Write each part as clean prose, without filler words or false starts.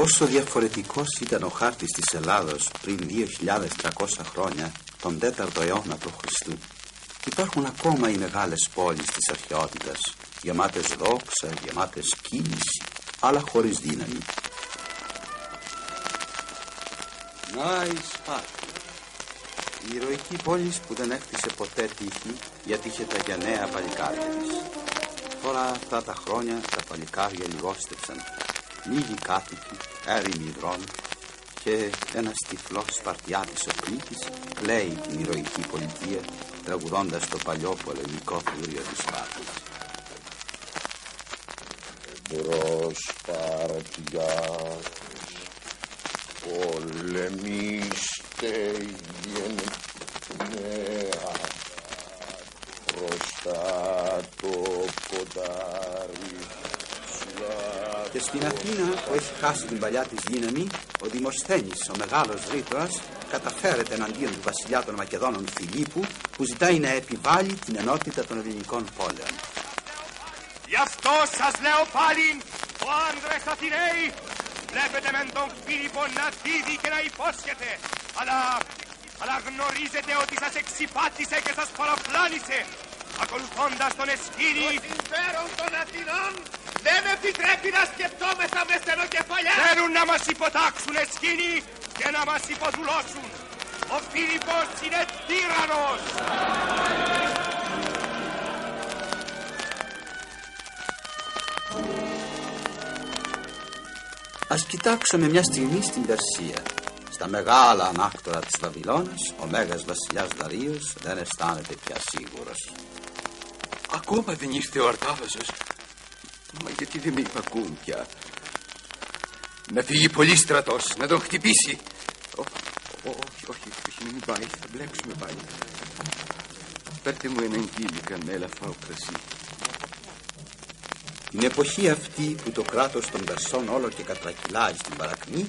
Όσο διαφορετικός ήταν ο χάρτης της Ελλάδος πριν 2.300 χρόνια, τον 4ο αιώνα π.Χ., υπάρχουν ακόμα οι μεγάλες πόλεις της αρχαιότητας, γεμάτες δόξα, γεμάτες κίνηση, αλλά χωρίς δύναμη. Να η Σπάρτη, η ηρωική πόλη που δεν έκτισε ποτέ τύχη, γιατί είχε τα γενναία παλικάρια της. Τώρα αυτά τα χρόνια τα παλικάρια λιγόστεψαν. Λίγοι κάτοικοι, έρημοι υδρών, και ένας τυφλός Σπαρτιάτης ο Κρήτης κλαίει την ηρωική πολιτεία, τραγουδώντας το παλιό πολεμικό φλούριο της Σπάρτης. Εμπρός Σπαρτιάς, πολεμήστε γενναία, μπροστά το ποντάρι. Και στην Αθήνα, που έχει χάσει την παλιά της δύναμη, ο Δημοσθένης, ο μεγάλος ρήτορας, καταφέρεται εναντίον του βασιλιά των Μακεδόνων Φιλίππου, που ζητάει να επιβάλλει την ενότητα των ελληνικών πόλεων. Γι' αυτό σας λέω πάλι, ο άνδρες Αθηναίοι, βλέπετε μεν τον Φίλιππο να δίδει και να υπόσχεται, αλλά γνωρίζετε ότι σας εξυπάτησε και σας παραπλάνησε, ακολουθώντας τον Εσχύλη. Το συμφέρον των Αθηνών δεν επιτρέπει να σκεπτόμεθα με στενοκεφαλιά. Θέλουν να μας υποτάξουν, Εσχύλη, και να μας υποδουλώσουν. Ο Φίλιππος είναι τύραννος. Ας κοιτάξουμε μια στιγμή στην Περσία. Στα μεγάλα ανάκτορα της Βαβυλώνας, ο μέγας βασιλιάς Δαρείος δεν αισθάνεται πια σίγουρος. Ακόμα δεν ήρθε ο Αρτάβαζος. Μα γιατί δεν με υπακούν πια? Να φύγει πολύ στρατός, να τον χτυπήσει. Όχι, μην πάει, θα μπλέξουμε πάλι. Φέρτε μου έναν κίλικα με ελαφρά κρασί. Την εποχή αυτή που το κράτος των Περσών όλο και κατρακυλάει στην παρακμή,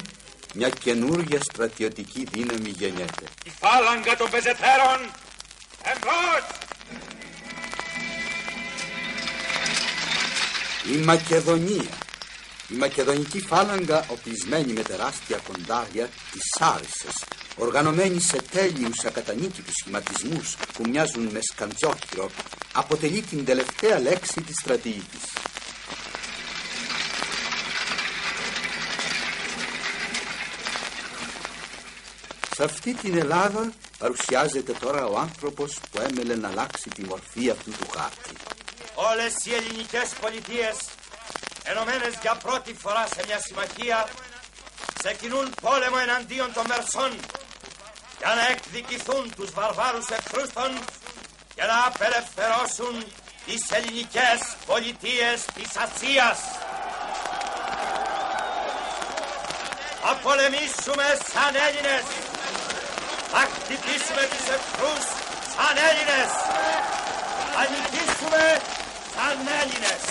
μια καινούργια στρατιωτική δύναμη γεννιέται. Η φάλαγγα των πεζετέρων, εμπρός! Η Μακεδονία. Η μακεδονική φάλαγγα, οπλισμένη με τεράστια κοντάρια, τις Άρισες, οργανωμένη σε τέλειους ακατανίκητους σχηματισμούς που μοιάζουν με σκαντζόχυρο, αποτελεί την τελευταία λέξη της στρατηγικής. Σε αυτή την Ελλάδα παρουσιάζεται τώρα ο άνθρωπος που έμελε να αλλάξει τη μορφή αυτού του χάρτη. Όλες οι ελληνικές πολιτείες, ενωμένες για πρώτη φορά σε μια συμμαχία, ξεκινούν πόλεμο εναντίον των Μερσών για να εκδικηθούν τους βαρβάρους εχθρούς των και να απελευθερώσουν τις ελληνικές πολιτείες της Ασίας. Θα πολεμήσουμε σαν Έλληνες, θα χτυπήσουμε τους εχθρούς σαν Έλληνες, θα νικήσουμε σαν Έλληνες.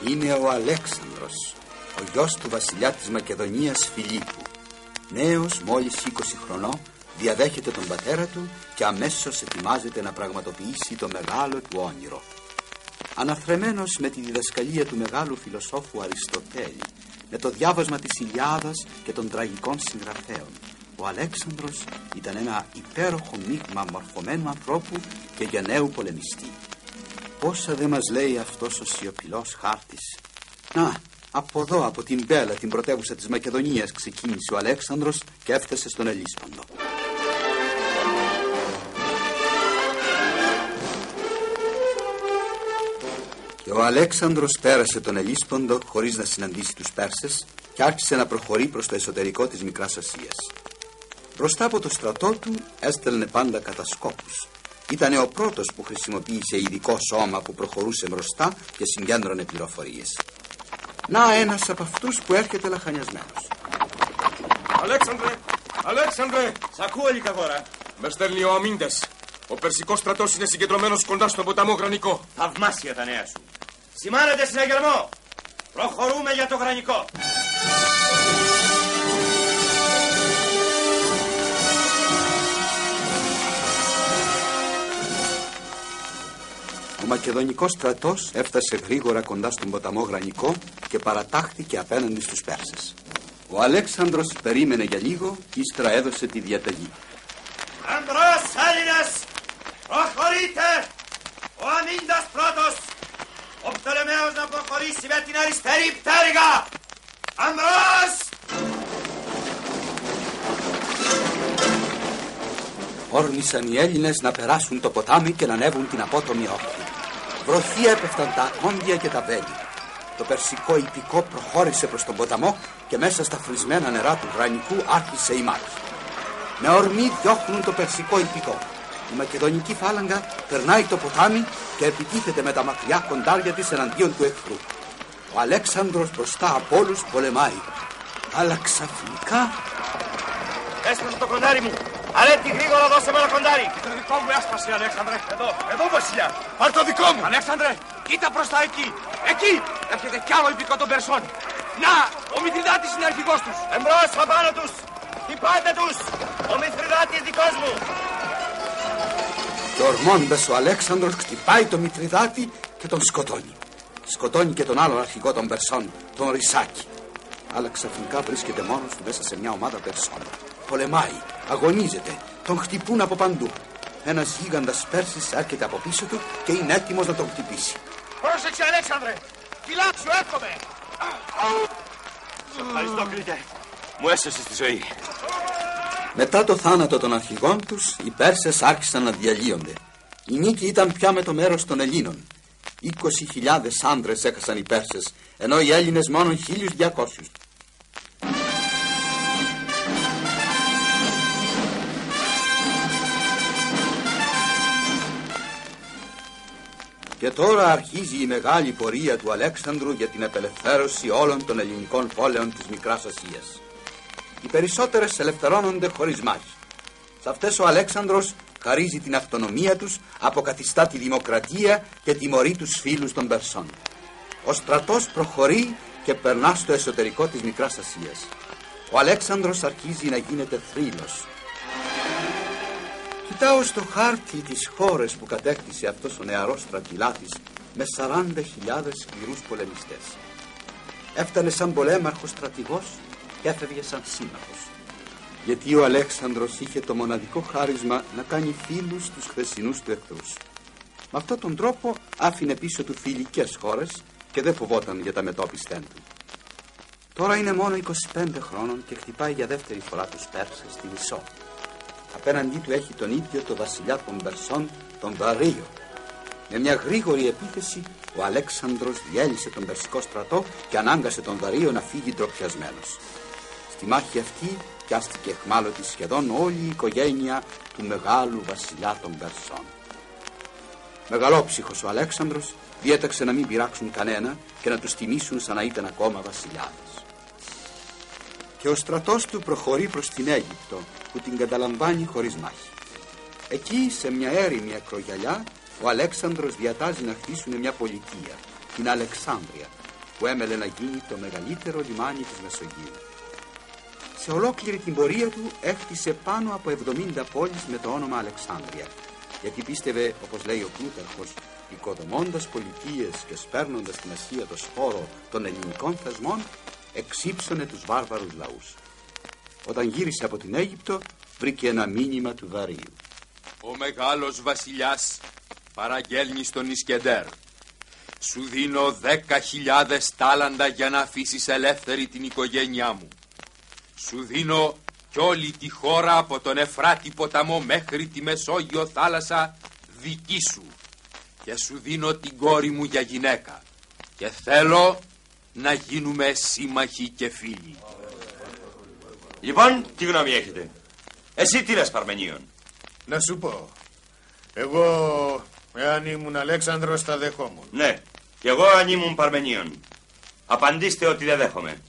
Είναι ο Αλέξανδρος, ο γιος του βασιλιά της Μακεδονίας Φιλίππου. Νέος μόλις 20 χρονών, διαδέχεται τον πατέρα του και αμέσως ετοιμάζεται να πραγματοποιήσει το μεγάλο του όνειρο. Αναθρεμμένος με τη διδασκαλία του μεγάλου φιλοσόφου Αριστοτέλη, με το διάβασμα της Ιλιάδας και των τραγικών συγγραφέων, ο Αλέξανδρος ήταν ένα υπέροχο μείγμα μορφωμένου ανθρώπου και γενναίου πολεμιστή. Πόσα δεν μας λέει αυτός ο σιωπηλός χάρτης. Να, από εδώ, από την Πέλα, την πρωτεύουσα της Μακεδονίας, ξεκίνησε ο Αλέξανδρος και έφτασε στον Ελίσπονδο. Και ο Αλέξανδρος πέρασε τον Ελίσπονδο χωρίς να συναντήσει τους Πέρσες και άρχισε να προχωρεί προς το εσωτερικό της Μικράς Ασίας. Μπροστά από το στρατό του έστελνε πάντα κατασκόπους. Ήτανε ο πρώτος που χρησιμοποίησε ειδικό σώμα που προχωρούσε μπροστά και συγκέντρωνε πληροφορίες. Να ένας από αυτούς που έρχεται λαχανιασμένος. Αλέξανδρε! Σ' ακούω, Λικαβόρα. Με στέλνει ο Αμίντες. Ο περσικός στρατός είναι συγκεντρωμένος κοντά στον ποταμό Γρανικό. Θαυμάσια τα νέα σου. Σημάνετε συναγερμό. Προχωρούμε για το Γρανικό. μακεδονικός στρατός έφτασε γρήγορα κοντά στον ποταμό Γρανικό και παρατάχθηκε απέναντι στους Πέρσες. Ο Αλέξανδρος περίμενε για λίγο, ύστερα έδωσε τη διαταγή. Εμπρός, Έλληνες! Προχωρείτε! Ο αμύντας πρώτος! Ο Πτολεμαίος να προχωρήσει με την αριστερή πτέρυγα! Εμπρός! Όρμησαν οι Έλληνες να περάσουν το ποτάμι και να ανέβουν την απότομη όχθη. Βροχή έπεφταν τα ακόντια και τα βέλη. Το περσικό ιππικό προχώρησε προς τον ποταμό και μέσα στα φρισμένα νερά του Γρανικού άρχισε η μάχη. Με ορμή διώχνουν το περσικό ιππικό. Η μακεδονική φάλαγγα περνάει το ποτάμι και επιτίθεται με τα μακριά κοντάρια της εναντίον του εχθρού. Ο Αλέξανδρος μπροστά από όλους πολεμάει. Αλλά ξαφνικά... Έσπασε το κοντάρι μου! Αρέτη, γρήγορα δώσε με ένα κοντάρι! Το δικό μου έσπασε, Αλέξανδρε. Εδώ, βασιλιά. Πάρ' το δικό μου. Αλέξανδρε, κοίτα μπροστά εκεί. Εκεί έρχεται κι άλλο ιππικό των Περσών. Να, ο Μηθριδάτης είναι αρχηγός τους. Εμπρός, απάνω τους! Χτυπάτε τους! Ο Μηθριδάτης δικός μου! Και ορμώντας ο Αλέξανδρος χτυπάει το Μηθριδάτη και τον σκοτώνει. Σκοτώνει και τον άλλον αρχηγό των Περσών, τον Ρυσάκη. Αλλά ξαφνικά βρίσκεται μόνος του μέσα σε μια ομάδα Περσών. Πολεμάει, αγωνίζεται, τον χτυπούν από παντού. Ένας γίγαντας Πέρσης έρχεται από πίσω του και είναι έτοιμος να τον χτυπήσει. Πρόσεξε, Αλέξανδρε. Φυλάξου, έρχομαι. Ευχαριστώ, Κρήτε. Μου έσωσες τη ζωή. Μετά το θάνατο των αρχηγών τους, οι Πέρσες άρχισαν να διαλύονται. Η νίκη ήταν πια με το μέρος των Ελλήνων. 20.000 άντρες έχασαν οι Πέρσες, ενώ οι Έλληνες μόνο 1.200. Και τώρα αρχίζει η μεγάλη πορεία του Αλέξανδρου για την απελευθέρωση όλων των ελληνικών πόλεων της Μικράς Ασίας. Οι περισσότερες ελευθερώνονται χωρίς μάχη. Σε αυτές ο Αλέξανδρος χαρίζει την αυτονομία τους, αποκαθιστά τη δημοκρατία και τιμωρεί τους φίλους των Περσών. Ο στρατός προχωρεί και περνά στο εσωτερικό της Μικράς Ασίας. Ο Αλέξανδρος αρχίζει να γίνεται θρύλος. Κοιτάω στο χάρτη τις χώρες που κατέκτησε αυτός ο νεαρός στρατιλάτης με 40.000 σκληρούς πολεμιστές. Έφτανε σαν πολέμαρχος στρατηγός και έφευγε σαν σύμμαχος. Γιατί ο Αλέξανδρος είχε το μοναδικό χάρισμα να κάνει φίλους τους χθεσινούς του εχθρούς. Με αυτόν τον τρόπο άφηνε πίσω του φιλικές χώρες και δεν φοβόταν για τα μετώπιστέν του. Τώρα είναι μόνο 25 χρόνων και χτυπάει για δεύτερη φορά τους Πέρσες στη Λυσσό. Απέναντί του έχει τον ίδιο το βασιλιά των Περσών, τον Δαρείο. Με μια γρήγορη επίθεση ο Αλέξανδρος διέλυσε τον περσικό στρατό και ανάγκασε τον Δαρείο να φύγει ντροπιασμένος. Στη μάχη αυτή πιάστηκε αιχμάλωτη σχεδόν όλη η οικογένεια του μεγάλου βασιλιά των Περσών. Μεγαλόψυχος ο Αλέξανδρος διέταξε να μην πειράξουν κανένα και να τους τιμήσουν σαν να ήταν ακόμα βασιλιάδες. Και ο στρατός του προχωρεί προς την Αίγυπτο, που την καταλαμβάνει χωρίς μάχη. Εκεί, σε μια έρημη ακρογιαλιά, ο Αλέξανδρος διατάζει να χτίσουν μια πολιτεία, την Αλεξάνδρεια, που έμελε να γίνει το μεγαλύτερο λιμάνι της Μεσογείου. Σε ολόκληρη την πορεία του έχτισε πάνω από 70 πόλεις με το όνομα Αλεξάνδρεια, γιατί πίστευε, όπως λέει ο Πλούταρχος, οικοδομώντας πολιτείες και σπέρνοντας στην Ασία το σπόρο των ελληνικών θεσμών, εξύψωνε τους βάρβαρους λαούς. Όταν γύρισε από την Αίγυπτο, βρήκε ένα μήνυμα του Δαρείου. Ο μεγάλος βασιλιάς παραγγέλνει στον Ισκεντέρ. Σου δίνω 10.000 τάλαντα για να αφήσεις ελεύθερη την οικογένειά μου. Σου δίνω κι όλη τη χώρα από τον Εφράτη ποταμό μέχρι τη Μεσόγειο θάλασσα δική σου. Και σου δίνω την κόρη μου για γυναίκα. Και θέλω να γίνουμε σύμμαχοι και φίλοι. Λοιπόν, τι γνώμη έχετε? Εσύ τι λες, Παρμενίων? Να σου πω. Εγώ, εάν ήμουν Αλέξανδρος, θα δεχόμουν. Ναι, κι εγώ αν ήμουν Παρμενίων. Απαντήστε ότι δεν δέχομαι.